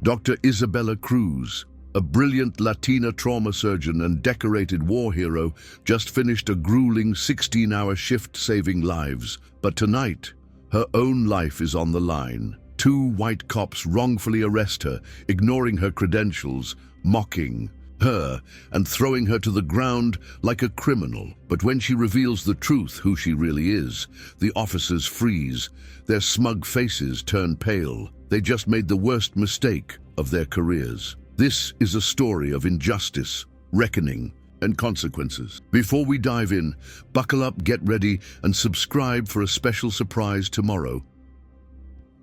Dr. Isabella Cruz, a brilliant Latina trauma surgeon and decorated war hero, just finished a grueling 16-hour shift saving lives. But tonight, her own life is on the line. Two white cops wrongfully arrest her, ignoring her credentials, mocking her and throwing her to the ground like a criminal. But when she reveals the truth, who she really is, the officers freeze. Their smug faces turn pale. They just made the worst mistake of their careers. This is a story of injustice, reckoning, and consequences. Before we dive in, buckle up, get ready, and subscribe for a special surprise tomorrow.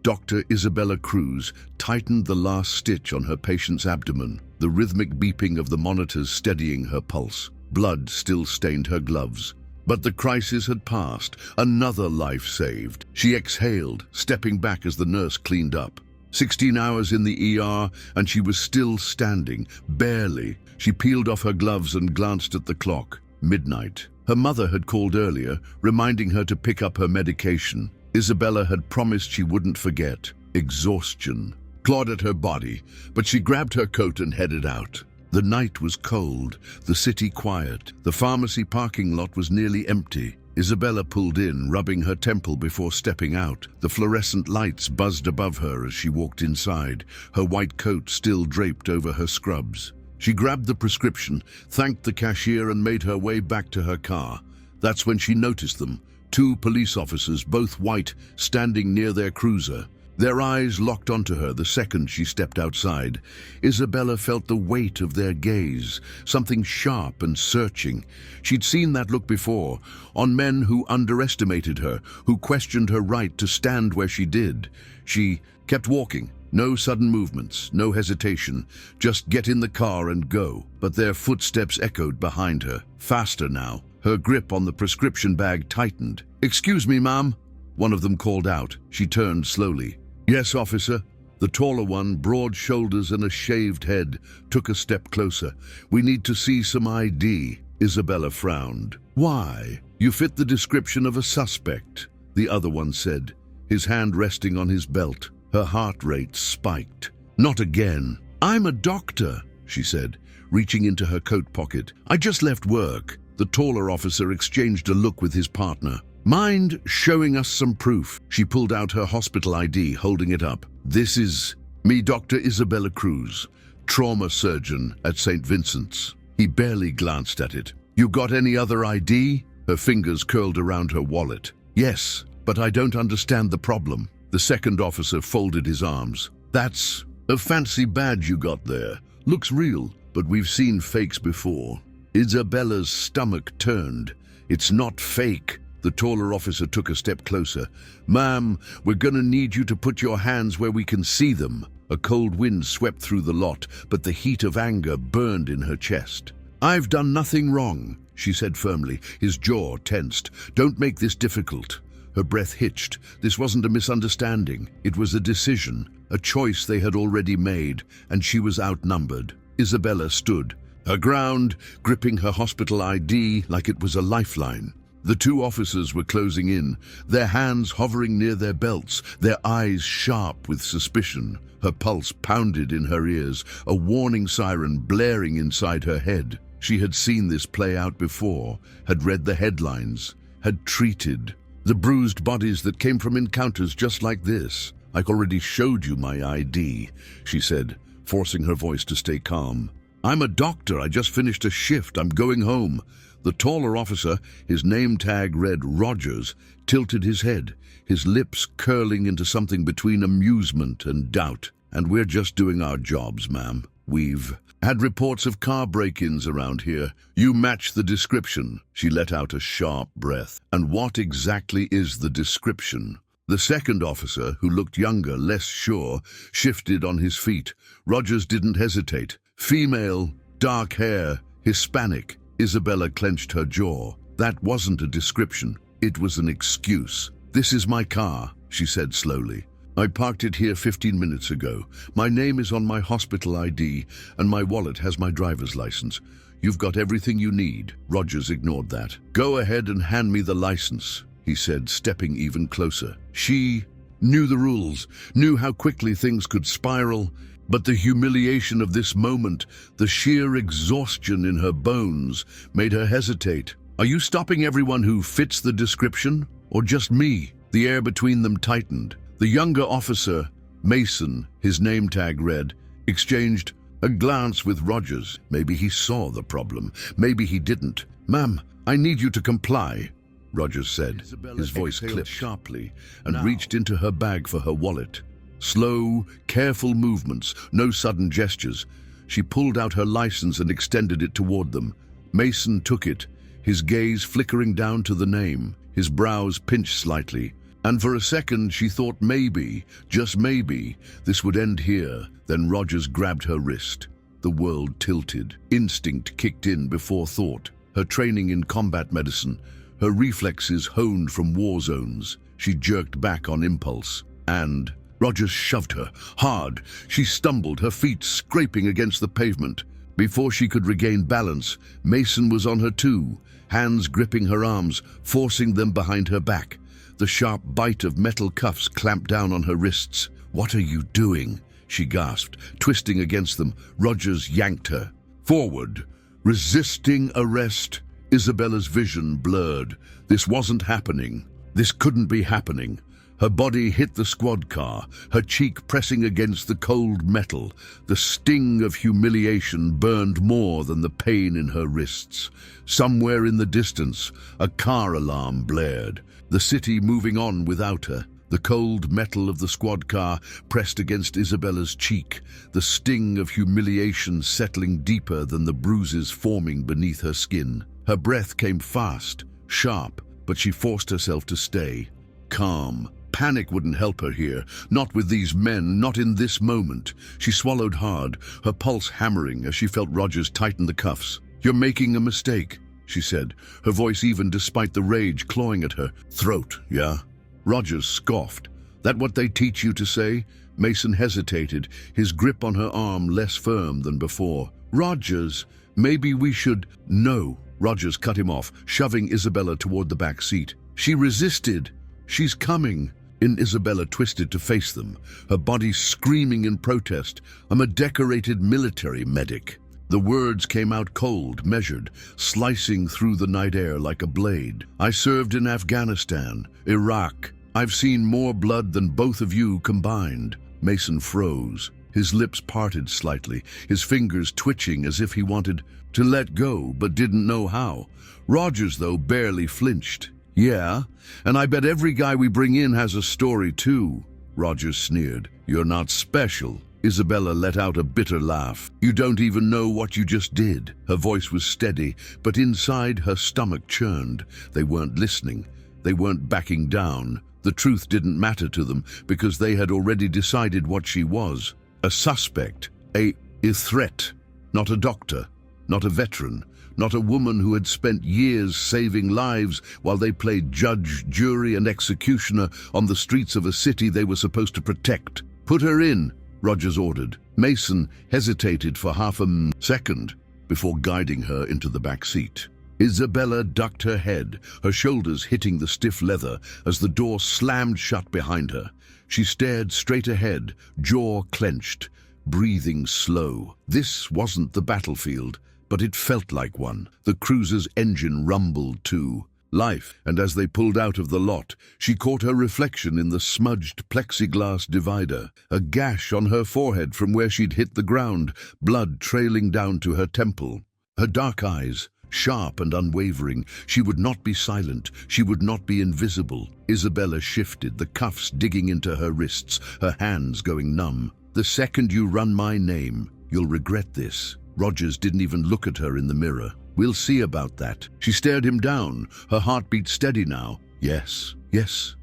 Dr. Isabella Cruz tightened the last stitch on her patient's abdomen, the rhythmic beeping of the monitors steadying her pulse. Blood still stained her gloves. But the crisis had passed, another life saved. She exhaled, stepping back as the nurse cleaned up. 16 hours in the ER, and she was still standing, barely. She peeled off her gloves and glanced at the clock. Midnight. Her mother had called earlier, reminding her to pick up her medication. Isabella had promised she wouldn't forget. Exhaustion clawed at her body, but she grabbed her coat and headed out. The night was cold, the city quiet. The pharmacy parking lot was nearly empty. Isabella pulled in, rubbing her temple before stepping out. The fluorescent lights buzzed above her as she walked inside, her white coat still draped over her scrubs. She grabbed the prescription, thanked the cashier, and made her way back to her car. That's when she noticed them. Two police officers, both white, standing near their cruiser. Their eyes locked onto her the second she stepped outside. Isabella felt the weight of their gaze, something sharp and searching. She'd seen that look before, on men who underestimated her, who questioned her right to stand where she did. She kept walking. No sudden movements, no hesitation, just get in the car and go. But their footsteps echoed behind her, faster now. Her grip on the prescription bag tightened. "Excuse me, ma'am," one of them called out. She turned slowly. "Yes, officer." The taller one, broad shoulders and a shaved head, took a step closer. "We need to see some ID." Isabella frowned. "Why? You fit the description of a suspect," the other one said, his hand resting on his belt. Her heart rate spiked. "Not again." "I'm a doctor," she said, reaching into her coat pocket. "I just left work." The taller officer exchanged a look with his partner. "Mind showing us some proof?" She pulled out her hospital ID, holding it up. "This is me, Dr. Isabella Cruz, trauma surgeon at St. Vincent's." He barely glanced at it. "You got any other ID?" Her fingers curled around her wallet. "Yes, but I don't understand the problem." The second officer folded his arms. "That's a fancy badge you got there. Looks real, but we've seen fakes before." Isabella's stomach turned. "It's not fake." The taller officer took a step closer. "Ma'am, we're gonna need you to put your hands where we can see them." A cold wind swept through the lot, but the heat of anger burned in her chest. "I've done nothing wrong," she said firmly, his jaw tensed. "Don't make this difficult." Her breath hitched. This wasn't a misunderstanding. It was a decision, a choice they had already made, and she was outnumbered. Isabella stood, her ground, gripping her hospital ID like it was a lifeline. The two officers were closing in, their hands hovering near their belts, their eyes sharp with suspicion. Her pulse pounded in her ears, a warning siren blaring inside her head. She had seen this play out before, had read the headlines, had treated the bruised bodies that came from encounters just like this. "I already showed you my ID," she said, forcing her voice to stay calm. "I'm a doctor. I just finished a shift. I'm going home." The taller officer, his name tag read Rogers, tilted his head, his lips curling into something between amusement and doubt. "And we're just doing our jobs, ma'am. We've had reports of car break-ins around here. You match the description." She let out a sharp breath. "And what exactly is the description?" The second officer, who looked younger, less sure, shifted on his feet. Rogers didn't hesitate. "Female, dark hair, Hispanic." Isabella clenched her jaw. That wasn't a description. It was an excuse. "This is my car," she said slowly. "I parked it here 15 minutes ago. My name is on my hospital ID, and my wallet has my driver's license. You've got everything you need." Rogers ignored that. "Go ahead and hand me the license," he said, stepping even closer. She knew the rules, knew how quickly things could spiral. But the humiliation of this moment, the sheer exhaustion in her bones, made her hesitate. "Are you stopping everyone who fits the description? Or just me?" The air between them tightened. The younger officer, Mason, his name tag read, exchanged a glance with Rogers. Maybe he saw the problem. Maybe he didn't. "Ma'am, I need you to comply," Rogers said. His voice clipped sharply and reached into her bag for her wallet. Slow, careful movements, no sudden gestures. She pulled out her license and extended it toward them. Mason took it, his gaze flickering down to the name. His brows pinched slightly. And for a second she thought maybe, just maybe, this would end here. Then Rogers grabbed her wrist. The world tilted. Instinct kicked in before thought. Her training in combat medicine, her reflexes honed from war zones. She jerked back on impulse. And Rogers shoved her, hard. She stumbled, her feet scraping against the pavement. Before she could regain balance, Mason was on her too, hands gripping her arms, forcing them behind her back. The sharp bite of metal cuffs clamped down on her wrists. "What are you doing?" she gasped, twisting against them. Rogers yanked her forward, resisting arrest. Isabella's vision blurred. This wasn't happening. This couldn't be happening. Her body hit the squad car, her cheek pressing against the cold metal. The sting of humiliation burned more than the pain in her wrists. Somewhere in the distance, a car alarm blared. The city moving on without her. The cold metal of the squad car pressed against Isabella's cheek, the sting of humiliation settling deeper than the bruises forming beneath her skin. Her breath came fast, sharp, but she forced herself to stay calm. Panic wouldn't help her here, not with these men, not in this moment. She swallowed hard, her pulse hammering as she felt Rogers tighten the cuffs. "You're making a mistake," she said, her voice even despite the rage clawing at her throat. "Yeah?" Rogers scoffed. "That what they teach you to say?" Mason hesitated, his grip on her arm less firm than before. "Rogers, maybe we should—" "No." Rogers cut him off, shoving Isabella toward the back seat. She resisted. "She's coming." And Isabella twisted to face them, her body screaming in protest. "I'm a decorated military medic." The words came out cold, measured, slicing through the night air like a blade. "I served in Afghanistan, Iraq. I've seen more blood than both of you combined." Mason froze, his lips parted slightly, his fingers twitching as if he wanted to let go but didn't know how. Rogers, though, barely flinched. "Yeah, and I bet every guy we bring in has a story too," Rogers sneered. "You're not special." Isabella let out a bitter laugh. "You don't even know what you just did." Her voice was steady, but inside her stomach churned. They weren't listening. They weren't backing down. The truth didn't matter to them because they had already decided what she was. A suspect, a threat, not a doctor, not a veteran, not a woman who had spent years saving lives while they played judge, jury, and executioner on the streets of a city they were supposed to protect. "Put her in," Rogers ordered. Mason hesitated for half a second before guiding her into the back seat. Isabella ducked her head, her shoulders hitting the stiff leather as the door slammed shut behind her. She stared straight ahead, jaw clenched, breathing slow. This wasn't the battlefield, but it felt like one. The cruiser's engine rumbled too. Life, and as they pulled out of the lot, she caught her reflection in the smudged plexiglass divider, a gash on her forehead from where she'd hit the ground, blood trailing down to her temple. Her dark eyes, sharp and unwavering. She would not be silent. She would not be invisible. Isabella shifted, the cuffs digging into her wrists, her hands going numb. "The second you run my name, you'll regret this." Rogers didn't even look at her in the mirror. "We'll see about that." She stared him down, her heartbeat steady now. Yes,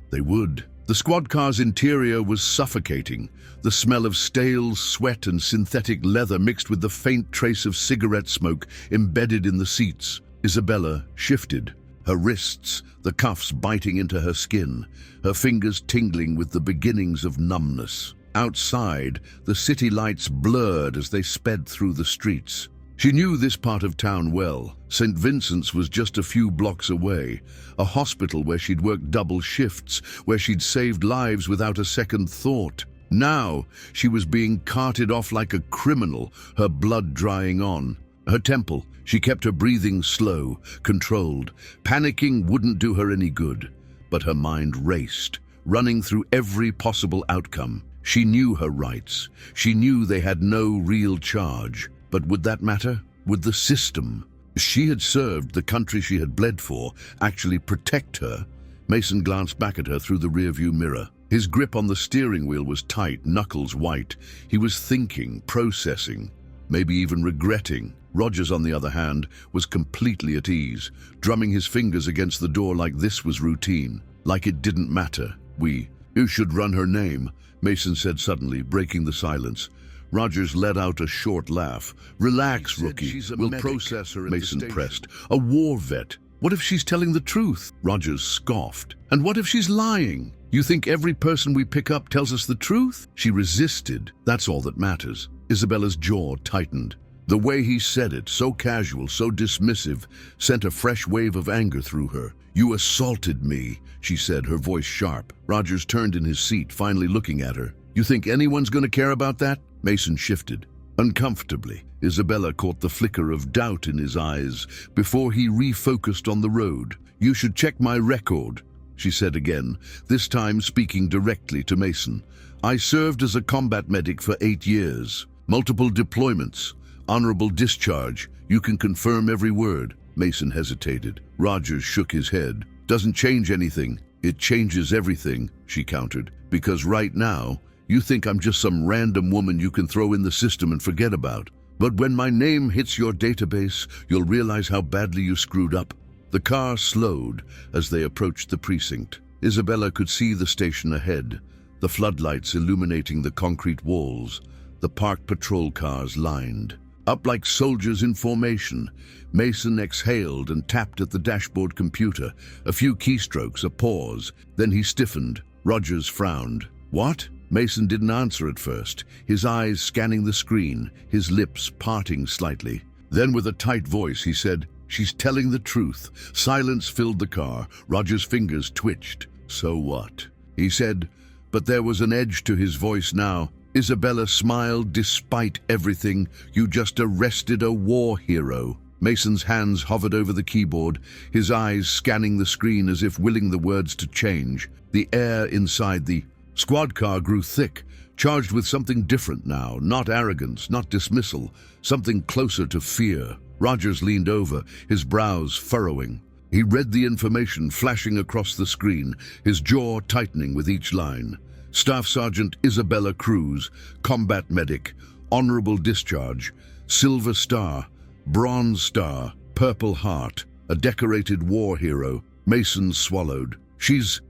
they would. The squad car's interior was suffocating. The smell of stale sweat and synthetic leather mixed with the faint trace of cigarette smoke embedded in the seats. Isabella shifted, her wrists, the cuffs biting into her skin, her fingers tingling with the beginnings of numbness. Outside, the city lights blurred as they sped through the streets. She knew this part of town well. St. Vincent's was just a few blocks away, a hospital where she'd worked double shifts, where she'd saved lives without a second thought. Now she was being carted off like a criminal, her blood drying on. Her temple, she kept her breathing slow, controlled. Panicking wouldn't do her any good. But her mind raced, running through every possible outcome. She knew her rights. She knew they had no real charge. But would that matter? Would the system she had served, the country she had bled for, actually protect her? Mason glanced back at her through the rearview mirror. His grip on the steering wheel was tight, knuckles white. He was thinking, processing, maybe even regretting. Rogers, on the other hand, was completely at ease, drumming his fingers against the door like this was routine, like it didn't matter. You should run her name, Mason said suddenly, breaking the silence. Rogers let out a short laugh. Relax, rookie. We'll process her. Mason pressed. A war vet. What if she's telling the truth? Rogers scoffed. And what if she's lying? You think every person we pick up tells us the truth? She resisted. That's all that matters. Isabella's jaw tightened. The way he said it, so casual, so dismissive, sent a fresh wave of anger through her. You assaulted me, she said, her voice sharp. Rogers turned in his seat, finally looking at her. You think anyone's going to care about that? Mason shifted. Uncomfortably, Isabella caught the flicker of doubt in his eyes before he refocused on the road. You should check my record, she said again, this time speaking directly to Mason. I served as a combat medic for 8 years. Multiple deployments. Honorable discharge. You can confirm every word. Mason hesitated. Rogers shook his head. Doesn't change anything. It changes everything, she countered. Because right now, you think I'm just some random woman you can throw in the system and forget about. But when my name hits your database, you'll realize how badly you screwed up. The car slowed as they approached the precinct. Isabella could see the station ahead, the floodlights illuminating the concrete walls, the parked patrol cars lined. Up like soldiers in formation, Mason exhaled and tapped at the dashboard computer. A few keystrokes, a pause, then he stiffened. Rogers frowned. What? Mason didn't answer at first, his eyes scanning the screen, his lips parting slightly. Then with a tight voice he said, She's telling the truth. Silence filled the car. Rogers' fingers twitched. So what? He said, but there was an edge to his voice now. Isabella smiled. Despite everything, you just arrested a war hero. Mason's hands hovered over the keyboard, his eyes scanning the screen as if willing the words to change. The air inside the squad car grew thick, charged with something different now, not arrogance, not dismissal, something closer to fear. Rogers leaned over, his brows furrowing. He read the information flashing across the screen, his jaw tightening with each line. Staff Sergeant Isabella Cruz, combat medic, honorable discharge, Silver Star, Bronze Star, Purple Heart, a decorated war hero. Mason swallowed. She's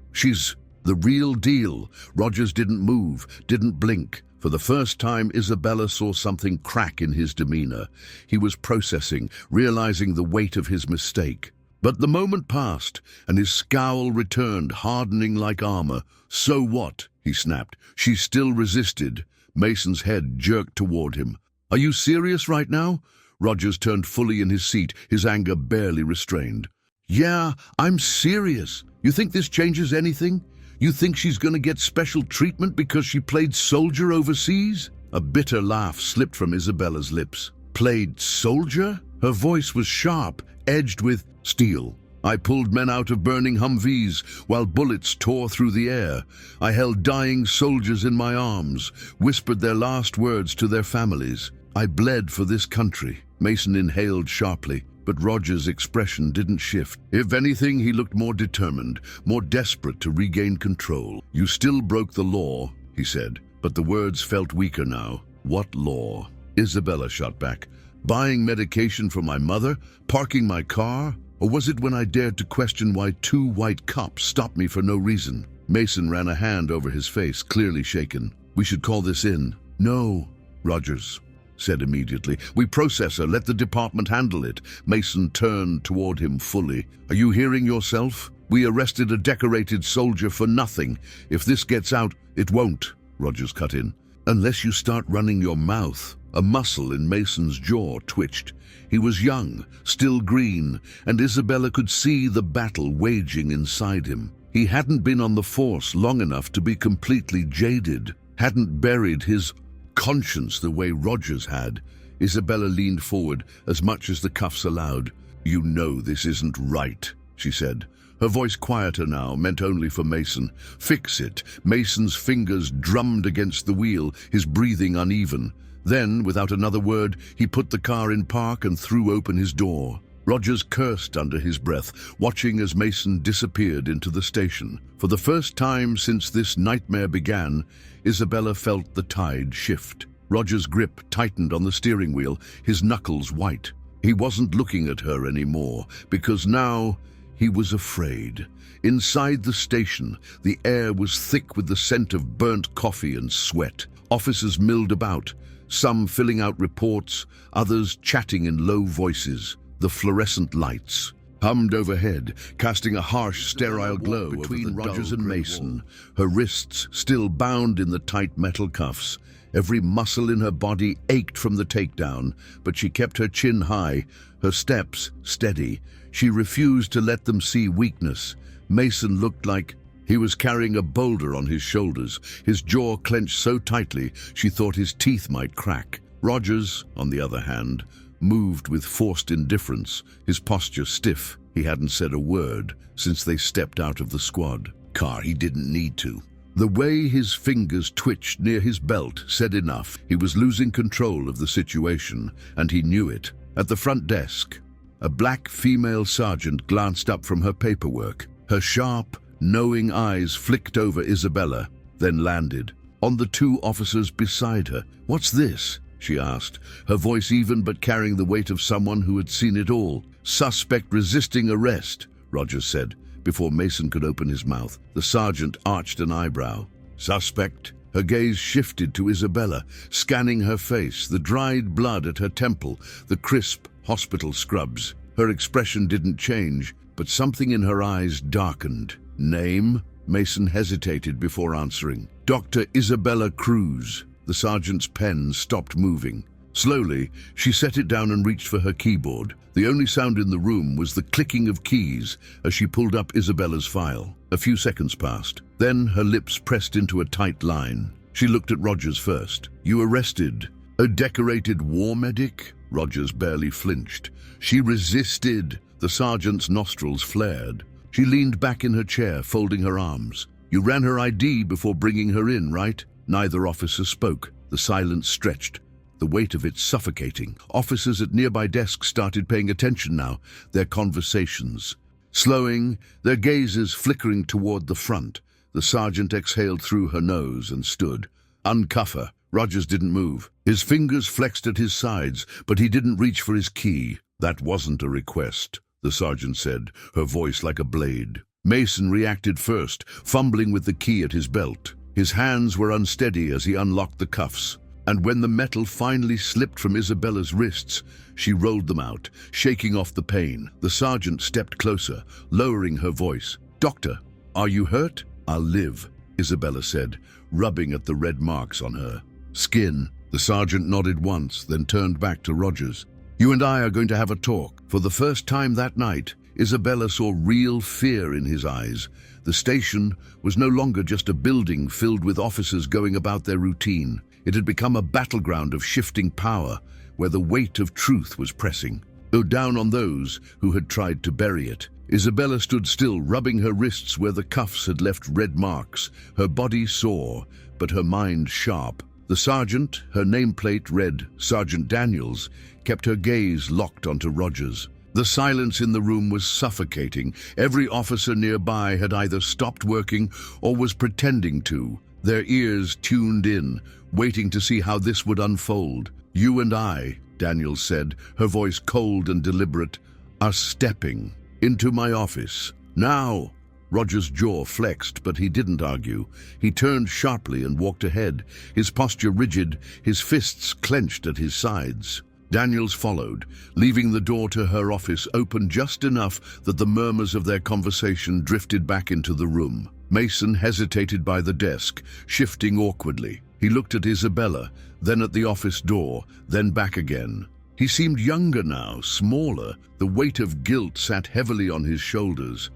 the real deal. Rogers didn't move, didn't blink. For the first time, Isabella saw something crack in his demeanor. He was processing, realizing the weight of his mistake. But the moment passed, and his scowl returned, hardening like armor. So what? He snapped. She still resisted. Mason's head jerked toward him. Are you serious right now? Rogers turned fully in his seat, his anger barely restrained. Yeah, I'm serious. You think this changes anything? You think she's going to get special treatment because she played soldier overseas? A bitter laugh slipped from Isabella's lips. Played soldier? Her voice was sharp, edged with steel. I pulled men out of burning Humvees while bullets tore through the air. I held dying soldiers in my arms, whispered their last words to their families. I bled for this country. Mason inhaled sharply, but Rogers' expression didn't shift. If anything, he looked more determined, more desperate to regain control. You still broke the law, he said, but the words felt weaker now. What law? Isabella shot back. Buying medication for my mother? Parking my car? Or was it when I dared to question why 2 white cops stopped me for no reason? Mason ran a hand over his face, clearly shaken. We should call this in. No, Rogers said immediately. We process her. Let the department handle it. Mason turned toward him fully. Are you hearing yourself? We arrested a decorated soldier for nothing. If this gets out, it won't, Rogers cut in. Unless you start running your mouth. A muscle in Mason's jaw twitched. He was young, still green, and Isabella could see the battle waging inside him. He hadn't been on the force long enough to be completely jaded. hadn't buried his conscience the way Rogers had. Isabella leaned forward as much as the cuffs allowed. "You know this isn't right," she said. Her voice quieter now, meant only for Mason. "Fix it." Mason's fingers drummed against the wheel, his breathing uneven. Then, without another word, he put the car in park and threw open his door. Rogers cursed under his breath, watching as Mason disappeared into the station. For the first time since this nightmare began, Isabella felt the tide shift. Rogers' grip tightened on the steering wheel, his knuckles white. He wasn't looking at her anymore, because now he was afraid. Inside the station, the air was thick with the scent of burnt coffee and sweat. Officers milled about, some filling out reports, others chatting in low voices. The fluorescent lights hummed overhead, casting a harsh, sterile glow between Rogers and Mason, her wrists still bound in the tight metal cuffs. Every muscle in her body ached from the takedown, but she kept her chin high, her steps steady. She refused to let them see weakness. Mason looked like he was carrying a boulder on his shoulders, his jaw clenched so tightly she thought his teeth might crack. Rogers, on the other hand, moved with forced indifference, his posture stiff. He hadn't said a word since they stepped out of the squad car. He didn't need to. The way his fingers twitched near his belt said enough. He was losing control of the situation, and he knew it. At the front desk, a black female sergeant glanced up from her paperwork. Her sharp, knowing eyes flicked over Isabella, then landed on the two officers beside her. "What's this?" she asked, her voice even but carrying the weight of someone who had seen it all. "Suspect resisting arrest," Rogers said, before Mason could open his mouth. The sergeant arched an eyebrow. "Suspect?" Her gaze shifted to Isabella, scanning her face, the dried blood at her temple, the crisp hospital scrubs. Her expression didn't change, but something in her eyes darkened. "Name?" Mason hesitated before answering. "Dr. Isabella Cruz." The sergeant's pen stopped moving. Slowly, she set it down and reached for her keyboard. The only sound in the room was the clicking of keys as she pulled up Isabella's file. A few seconds passed. Then her lips pressed into a tight line. She looked at Rogers first. "You arrested a decorated war medic?" Rogers barely flinched. "She resisted." The sergeant's nostrils flared. She leaned back in her chair, folding her arms. "You ran her ID before bringing her in, right?" Neither officer spoke. The silence stretched, the weight of it suffocating. Officers at nearby desks started paying attention now, their conversations slowing, their gazes flickering toward the front. The sergeant exhaled through her nose and stood. "Uncuff her." Rogers didn't move. His fingers flexed at his sides, but he didn't reach for his key. "That wasn't a request," the sergeant said, her voice like a blade. Mason reacted first, fumbling with the key at his belt. His hands were unsteady as he unlocked the cuffs, and when the metal finally slipped from Isabella's wrists, she rolled them out, shaking off the pain. The sergeant stepped closer, lowering her voice. "Doctor, are you hurt?" "I'll live," Isabella said, rubbing at the red marks on her skin. The sergeant nodded once, then turned back to Rogers. "You and I are going to have a talk." For the first time that night, Isabella saw real fear in his eyes. The station was no longer just a building filled with officers going about their routine. It had become a battleground of shifting power, where the weight of truth was pressing down on those who had tried to bury it. Isabella stood still, rubbing her wrists where the cuffs had left red marks, her body sore, but her mind sharp. The sergeant, her nameplate read Sergeant Daniels, kept her gaze locked onto Rogers. The silence in the room was suffocating. Every officer nearby had either stopped working or was pretending to, their ears tuned in, waiting to see how this would unfold. "You and I," Daniels said, her voice cold and deliberate, "are stepping into my office. Now." Rogers' jaw flexed, but he didn't argue. He turned sharply and walked ahead, his posture rigid, his fists clenched at his sides. Daniels followed, leaving the door to her office open just enough that the murmurs of their conversation drifted back into the room. Mason hesitated by the desk, shifting awkwardly. He looked at Isabella, then at the office door, then back again. He seemed younger now, smaller. The weight of guilt sat heavily on his shoulders.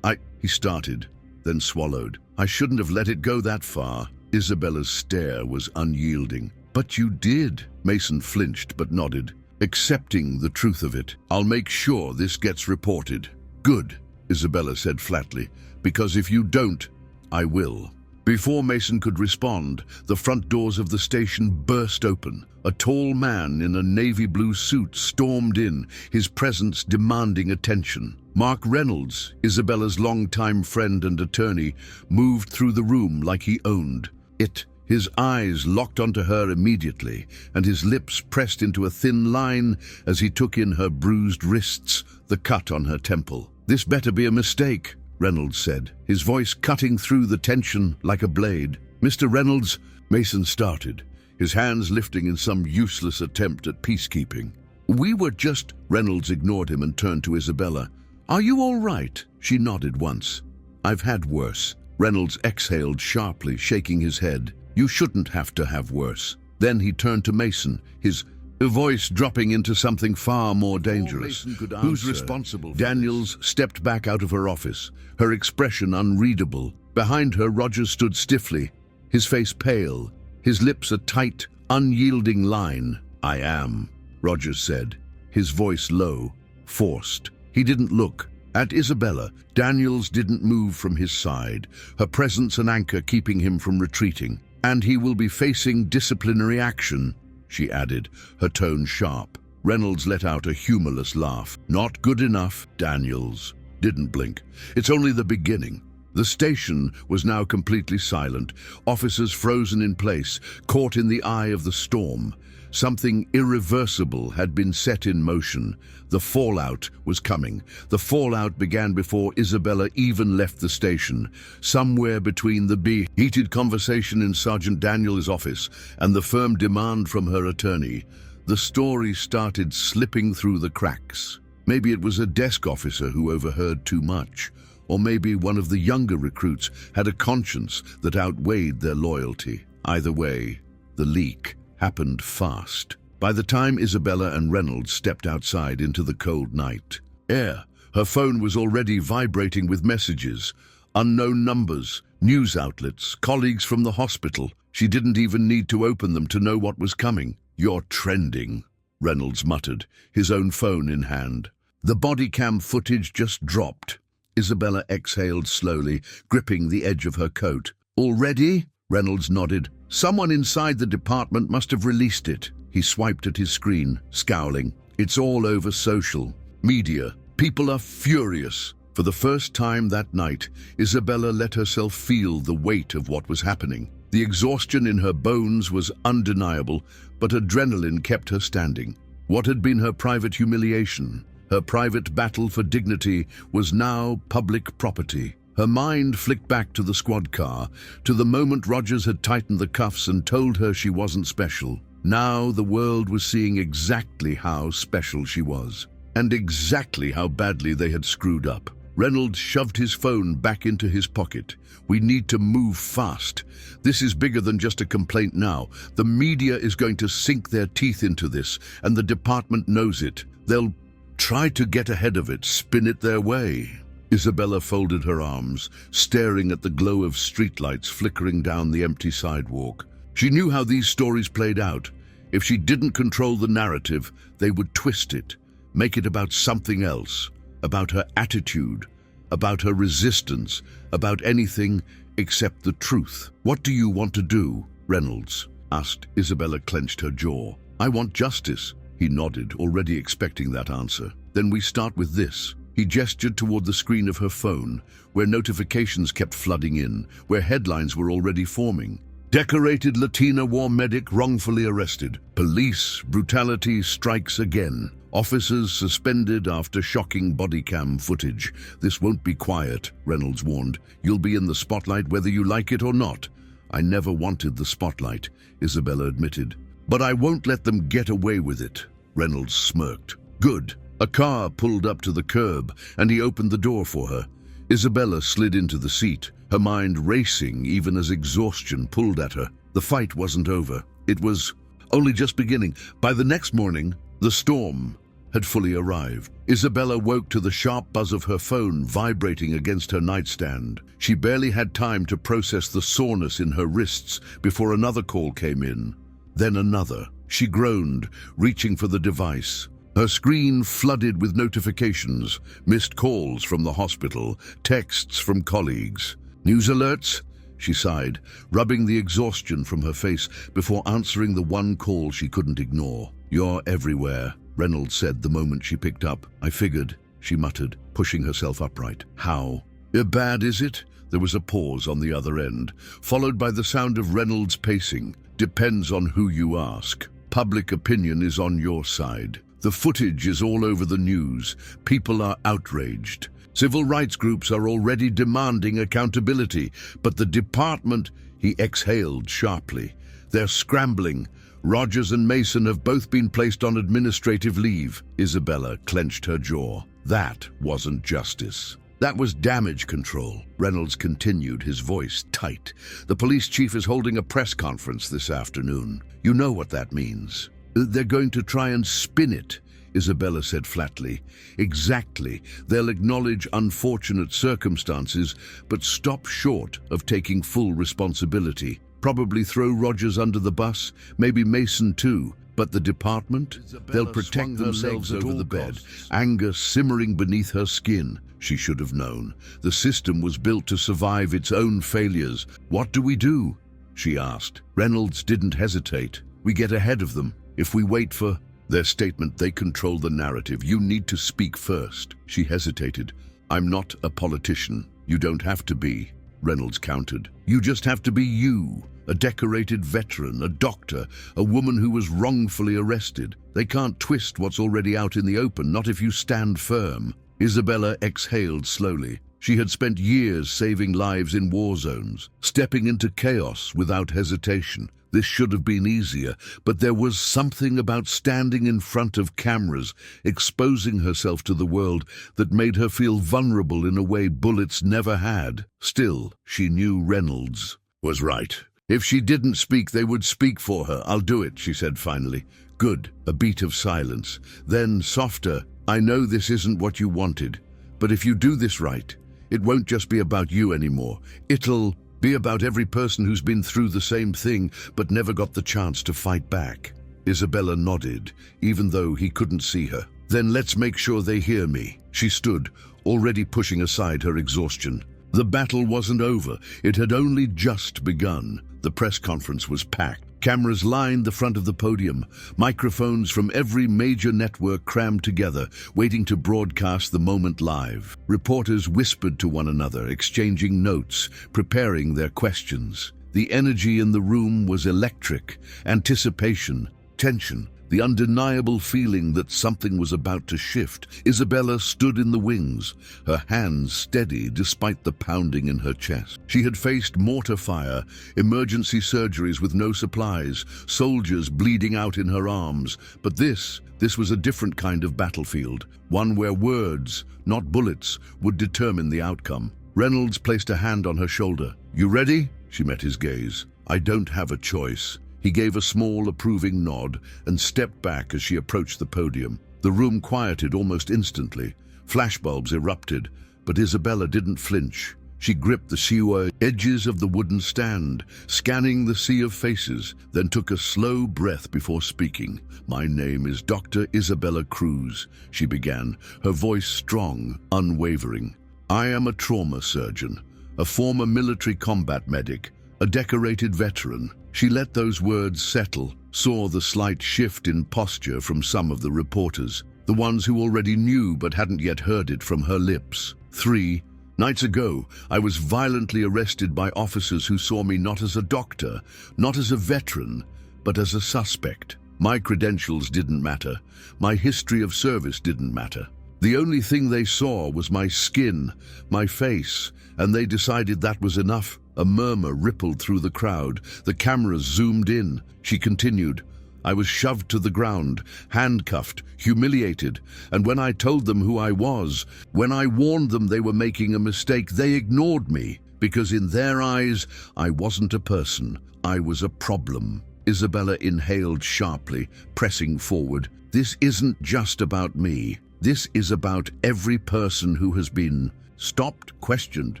He started, then swallowed. "I shouldn't have let it go that far." Isabella's stare was unyielding. "But you did." Mason flinched but nodded, accepting the truth of it. "I'll make sure this gets reported." "Good," Isabella said flatly, "because if you don't, I will." Before Mason could respond, the front doors of the station burst open. A tall man in a navy blue suit stormed in, his presence demanding attention. Mark Reynolds, Isabella's longtime friend and attorney, moved through the room like he owned it. His eyes locked onto her immediately, and his lips pressed into a thin line as he took in her bruised wrists, the cut on her temple. "This better be a mistake," Reynolds said, his voice cutting through the tension like a blade. "Mr. Reynolds," Mason started, his hands lifting in some useless attempt at peacekeeping. "We were just—" Reynolds ignored him and turned to Isabella. "Are you all right?" She nodded once. "I've had worse." Reynolds exhaled sharply, shaking his head. "You shouldn't have to have worse." Then he turned to Mason, his voice dropping into something far more dangerous. "Who's responsible?" Daniels stepped back out of her office, her expression unreadable. Behind her, Rogers stood stiffly, his face pale, his lips a tight, unyielding line. "I am," Rogers said, his voice low, forced. He didn't look at Isabella. Daniels didn't move from his side, her presence an anchor keeping him from retreating. "And he will be facing disciplinary action," she added, her tone sharp. Reynolds let out a humorless laugh. "Not good enough." Daniels didn't blink. "It's only the beginning." The station was now completely silent, officers frozen in place, caught in the eye of the storm. Something irreversible had been set in motion. The fallout was coming. The fallout began before Isabella even left the station. Somewhere between the heated conversation in Sergeant Daniels' office and the firm demand from her attorney, the story started slipping through the cracks. Maybe it was a desk officer who overheard too much, or maybe one of the younger recruits had a conscience that outweighed their loyalty. Either way, the leak happened fast. By the time Isabella and Reynolds stepped outside into the cold night air, her phone was already vibrating with messages, unknown numbers, news outlets, colleagues from the hospital. She didn't even need to open them to know what was coming. "You're trending," Reynolds muttered, his own phone in hand. The body cam footage just dropped. Isabella exhaled slowly, gripping the edge of her coat. "Already?" Reynolds nodded. "Someone inside the department must have released it." He swiped at his screen, scowling. "It's all over social media. People are furious." For the first time that night, Isabella let herself feel the weight of what was happening. The exhaustion in her bones was undeniable, but adrenaline kept her standing. What had been her private humiliation, her private battle for dignity, was now public property. Her mind flicked back to the squad car, to the moment Rogers had tightened the cuffs and told her she wasn't special. Now the world was seeing exactly how special she was, and exactly how badly they had screwed up. Reynolds shoved his phone back into his pocket. "We need to move fast. This is bigger than just a complaint now. The media is going to sink their teeth into this, and the department knows it. They'll try to get ahead of it, spin it their way." Isabella folded her arms, staring at the glow of streetlights flickering down the empty sidewalk. She knew how these stories played out. If she didn't control the narrative, they would twist it, make it about something else, about her attitude, about her resistance, about anything except the truth. "What do you want to do?" Reynolds asked. Isabella clenched her jaw. "I want justice." He nodded, already expecting that answer. "Then we start with this." He gestured toward the screen of her phone, where notifications kept flooding in, where headlines were already forming. "Decorated Latina war medic wrongfully arrested. Police brutality strikes again. Officers suspended after shocking body cam footage." "This won't be quiet," Reynolds warned. "You'll be in the spotlight whether you like it or not." "I never wanted the spotlight," Isabella admitted. "But I won't let them get away with it." Reynolds smirked. "Good." A car pulled up to the curb, and he opened the door for her. Isabella slid into the seat, her mind racing even as exhaustion pulled at her. The fight wasn't over. It was only just beginning. By the next morning, the storm had fully arrived. Isabella woke to the sharp buzz of her phone vibrating against her nightstand. She barely had time to process the soreness in her wrists before another call came in. Then another. She groaned, reaching for the device. Her screen flooded with notifications, missed calls from the hospital, texts from colleagues. News alerts? She sighed, rubbing the exhaustion from her face before answering the one call she couldn't ignore. "You're everywhere," Reynolds said the moment she picked up. "I figured," she muttered, pushing herself upright. "How? Bad, is it?" There was a pause on the other end, followed by the sound of Reynolds pacing. "Depends on who you ask. Public opinion is on your side. The footage is all over the news. People are outraged. Civil rights groups are already demanding accountability, but the department," he exhaled sharply, "they're scrambling. Rogers and Mason have both been placed on administrative leave." Isabella clenched her jaw. That wasn't justice. That was damage control. Reynolds continued, his voice tight. "The police chief is holding a press conference this afternoon. You know what that means. They're going to try and spin it," Isabella said flatly. "Exactly. They'll acknowledge unfortunate circumstances, but stop short of taking full responsibility. Probably throw Rogers under the bus, maybe Mason too. But the department? They'll protect themselves over the bed, anger simmering beneath her skin. She should have known. The system was built to survive its own failures. "What do we do?" she asked. Reynolds didn't hesitate. "We get ahead of them. If we wait for their statement, they control the narrative. You need to speak first." She hesitated. "I'm not a politician. You don't have to be," Reynolds countered. "You just have to be you. A decorated veteran, a doctor, a woman who was wrongfully arrested. They can't twist what's already out in the open, not if you stand firm." Isabella exhaled slowly. She had spent years saving lives in war zones, stepping into chaos without hesitation. This should have been easier, but there was something about standing in front of cameras, exposing herself to the world, that made her feel vulnerable in a way bullets never had. Still, she knew Reynolds was right. If she didn't speak, they would speak for her. "I'll do it," she said finally. "Good." A beat of silence. Then, softer, "I know this isn't what you wanted, but if you do this right, it won't just be about you anymore. It'll be about every person who's been through the same thing but never got the chance to fight back." Isabella nodded, even though he couldn't see her. "Then let's make sure they hear me." She stood, already pushing aside her exhaustion. The battle wasn't over. It had only just begun. The press conference was packed. Cameras lined the front of the podium, microphones from every major network crammed together, waiting to broadcast the moment live. Reporters whispered to one another, exchanging notes, preparing their questions. The energy in the room was electric. Anticipation, tension, the undeniable feeling that something was about to shift. Isabella stood in the wings, her hands steady despite the pounding in her chest. She had faced mortar fire, emergency surgeries with no supplies, soldiers bleeding out in her arms. But this was a different kind of battlefield, one where words, not bullets, would determine the outcome. Reynolds placed a hand on her shoulder. "You ready?" She met his gaze. "I don't have a choice." He gave a small, approving nod and stepped back as she approached the podium. The room quieted almost instantly. Flashbulbs erupted, but Isabella didn't flinch. She gripped the seaway edges of the wooden stand, scanning the sea of faces, then took a slow breath before speaking. "My name is Dr. Isabella Cruz," she began, her voice strong, unwavering. "I am a trauma surgeon, a former military combat medic, a decorated veteran." She let those words settle, saw the slight shift in posture from some of the reporters, the ones who already knew but hadn't yet heard it from her lips. 3 nights ago, I was violently arrested by officers who saw me not as a doctor, not as a veteran, but as a suspect. My credentials didn't matter. My history of service didn't matter. The only thing they saw was my skin, my face, and they decided that was enough. A murmur rippled through the crowd. The cameras zoomed in. She continued, "I was shoved to the ground, handcuffed, humiliated, and when I told them who I was, when I warned them they were making a mistake, they ignored me, because in their eyes, I wasn't a person. I was a problem." Isabella inhaled sharply, pressing forward. This isn't just about me. This is about every person who has been stopped, questioned,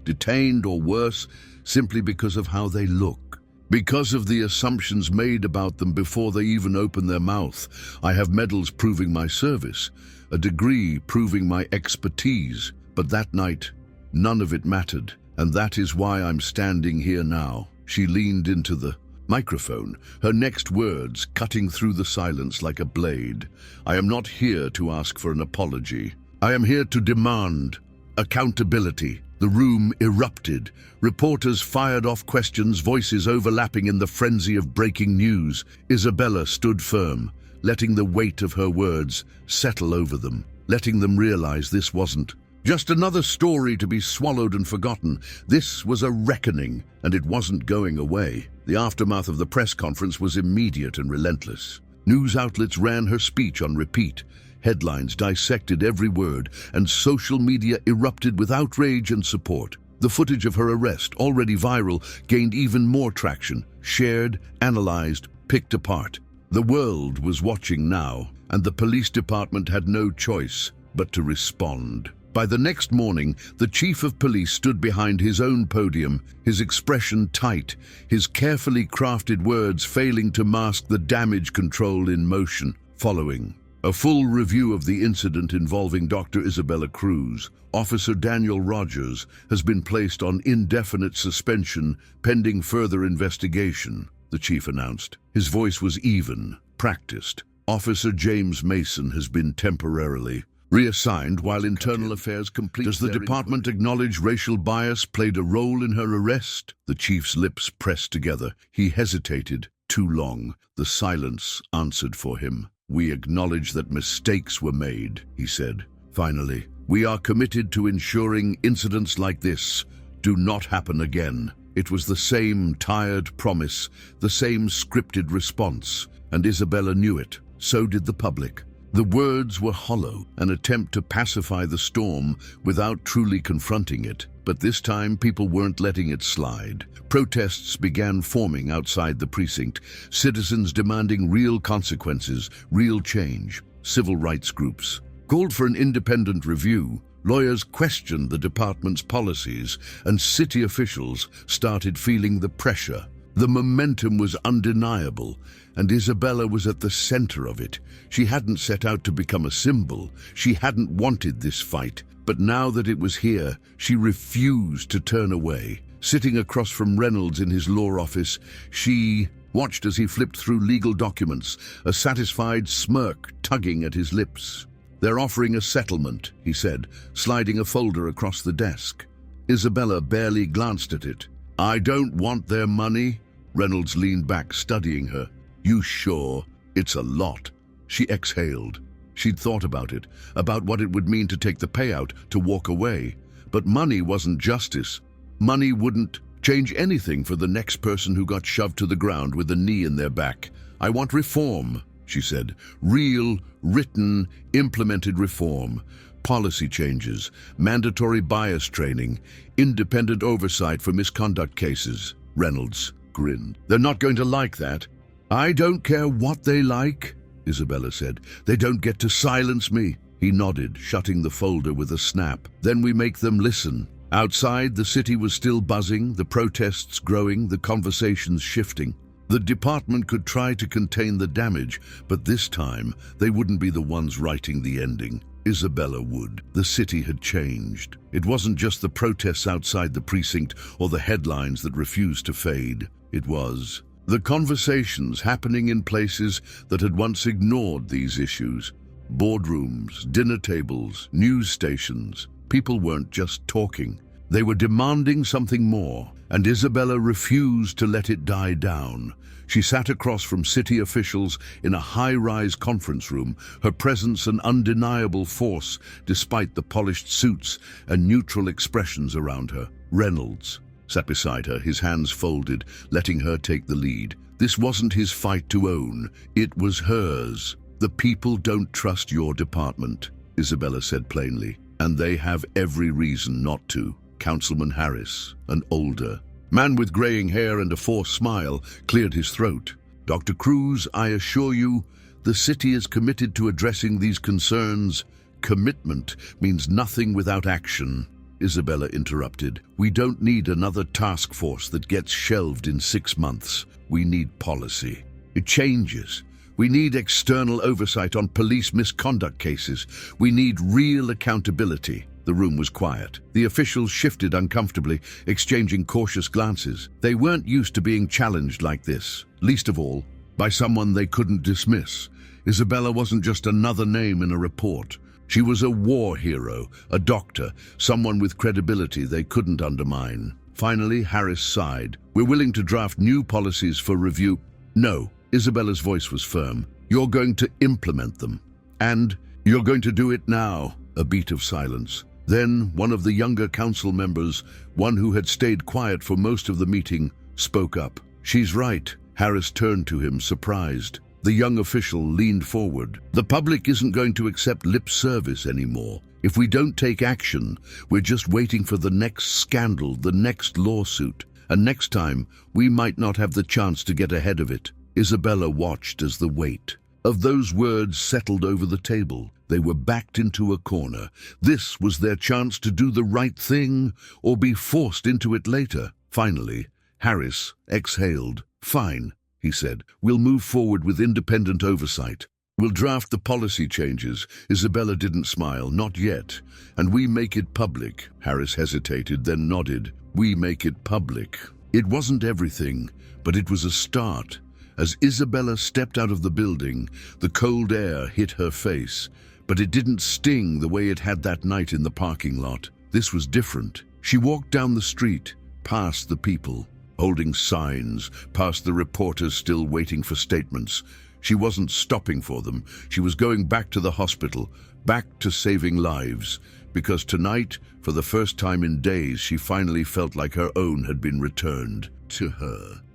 detained, or worse, simply because of how they look. Because of the assumptions made about them before they even open their mouth. I have medals proving my service, a degree proving my expertise. But that night, none of it mattered, and that is why I'm standing here now. She leaned into the microphone, her next words cutting through the silence like a blade. I am not here to ask for an apology. I am here to demand accountability. The room erupted. Reporters fired off questions, voices overlapping in the frenzy of breaking news. Isabella stood firm, letting the weight of her words settle over them, letting them realize this wasn't just another story to be swallowed and forgotten. This was a reckoning, and it wasn't going away. The aftermath of the press conference was immediate and relentless. News outlets ran her speech on repeat. Headlines dissected every word, and social media erupted with outrage and support. The footage of her arrest, already viral, gained even more traction, shared, analyzed, picked apart. The world was watching now, and the police department had no choice but to respond. By the next morning, the chief of police stood behind his own podium, his expression tight, his carefully crafted words failing to mask the damage control in motion. Following a full review of the incident involving Dr. Isabella Cruz, Officer Daniel Rogers has been placed on indefinite suspension pending further investigation, the chief announced. His voice was even, practiced. Officer James Mason has been temporarily reassigned while internal affairs completes. Does the department acknowledge racial bias played a role in her arrest? The chief's lips pressed together. He hesitated too long. The silence answered for him. We acknowledge that mistakes were made, he said. Finally, we are committed to ensuring incidents like this do not happen again. It was the same tired promise, the same scripted response, and Isabella knew it. So did the public. The words were hollow, an attempt to pacify the storm without truly confronting it. But this time, people weren't letting it slide. Protests began forming outside the precinct, citizens demanding real consequences, real change. Civil rights groups called for an independent review. Lawyers questioned the department's policies, and city officials started feeling the pressure. The momentum was undeniable, and Isabella was at the center of it. She hadn't set out to become a symbol. She hadn't wanted this fight. But now that it was here, she refused to turn away. Sitting across from Reynolds in his law office, she watched as he flipped through legal documents, a satisfied smirk tugging at his lips. They're offering a settlement, he said, sliding a folder across the desk. Isabella barely glanced at it. I don't want their money. Reynolds leaned back, studying her. You sure? It's a lot. She exhaled. She'd thought about it, about what it would mean to take the payout, to walk away. But money wasn't justice. Money wouldn't change anything for the next person who got shoved to the ground with a knee in their back. I want reform, she said. Real, written, implemented reform. Policy changes, mandatory bias training, independent oversight for misconduct cases. Reynolds grinned. They're not going to like that. I don't care what they like, Isabella said. They don't get to silence me. He nodded, shutting the folder with a snap. Then we make them listen. Outside, the city was still buzzing, the protests growing, the conversations shifting. The department could try to contain the damage, but this time, they wouldn't be the ones writing the ending. Isabella would. The city had changed. It wasn't just the protests outside the precinct or the headlines that refused to fade. It was the conversations happening in places that had once ignored these issues. Boardrooms, dinner tables, news stations. People weren't just talking. They were demanding something more, and Isabella refused to let it die down. She sat across from city officials in a high-rise conference room, her presence an undeniable force despite the polished suits and neutral expressions around her. Reynolds sat beside her, his hands folded, letting her take the lead. This wasn't his fight to own, it was hers. The people don't trust your department, Isabella said plainly, and they have every reason not to. Councilman Harris, an older man with graying hair and a forced smile, cleared his throat. Dr. Cruz, I assure you, The city is committed to addressing these concerns. Commitment means nothing without action, Isabella interrupted. We don't need another task force that gets shelved in 6 months. We need policy. It changes. We need external oversight on police misconduct cases. We need real accountability. The room was quiet. The officials shifted uncomfortably, exchanging cautious glances. They weren't used to being challenged like this, least of all by someone they couldn't dismiss. Isabella wasn't just another name in a report. She was a war hero, a doctor, someone with credibility they couldn't undermine. Finally, Harris sighed. We're willing to draft new policies for review. No, Isabella's voice was firm. You're going to implement them. And you're going to do it now. A beat of silence. Then one of the younger council members, one who had stayed quiet for most of the meeting, spoke up. She's right. Harris turned to him, surprised. The young official leaned forward. The public isn't going to accept lip service anymore. If we don't take action, we're just waiting for the next scandal, the next lawsuit. And next time, we might not have the chance to get ahead of it. Isabella watched as the weight of those words settled over the table. They were backed into a corner. This was their chance to do the right thing or be forced into it later. Finally, Harris exhaled. Fine, he said. We'll move forward with independent oversight. We'll draft the policy changes. Isabella didn't smile. Not yet. And we make it public. Harris hesitated, then nodded. We make it public. It wasn't everything, but it was a start. As Isabella stepped out of the building, the cold air hit her face, but it didn't sting the way it had that night in the parking lot. This was different. She walked down the street, past the people, holding signs, past the reporters still waiting for statements. She wasn't stopping for them. She was going back to the hospital, back to saving lives, because tonight, for the first time in days, she finally felt like her own had been returned to her.